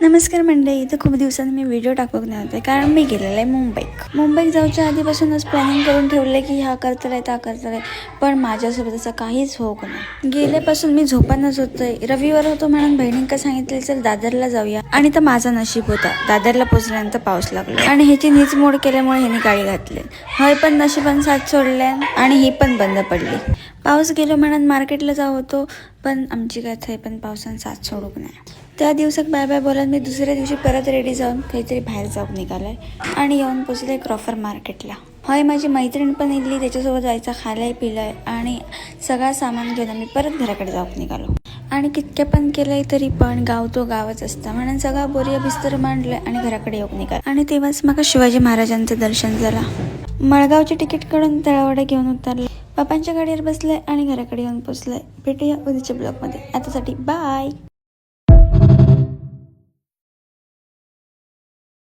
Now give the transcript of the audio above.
नमस्कार मंडळी. इथं खूप दिवसांनी मी व्हिडिओ टाकू नाही होते कारण मी गेलेलं आहे मुंबईत जाऊच्या आधीपासूनच प्लॅनिंग करून ठेवलं की ह्या करतलंय त्या करतलंय, पण माझ्यासोबत असं काहीच होत नाही. गेल्यापासून मी झोपानच होतोय. रविवार होतो म्हणून बहिणींका सांगितलं चल दादरला जाऊया, आणि तर माझा नशीब होता. दादरला पोचल्यानंतर पाऊस लागला आणि ह्याची नीच मोड केल्यामुळे ह्याने गाडी घातली. हय पण नशिबान साथ सोडल्या आणि ही पण बंद पडली. पाऊस गेलो म्हणून मार्केटला जाऊ होतो, पण आमची काय थंय पण पावसानं साथ सोडूक नाही. त्या दिवसात बाय बाय बोलत मी दुसऱ्या दिवशी परत रेडी जाऊन काहीतरी बाहेर जाऊन निघालोय आणि येऊन पोचले क्रॉफर मार्केटला. हय माझी मैत्रीण पण इली, त्याच्यासोबत जायचं खायलाय पिलाय आणि सगळं सामान घेऊन आम्ही परत घराकडे जाऊन निघालो. आणि कितक्या पण केलंय तरी पण गाव तो गावच असतं म्हणून सगळं बोरिया बिस्तर मांडलंय आणि घराकडे येऊन निघाल. आणि तेव्हाच मग शिवाजी महाराजांचं दर्शन झालं. मळगावचे तिकीट काढून तळावडे घेऊन उतरले. पप्पांच्या गाडीवर बसले आणि घराकडे येऊन पोचले. भेटूया उद्याच्या ब्लॉगमध्ये. आतासाठी बाय.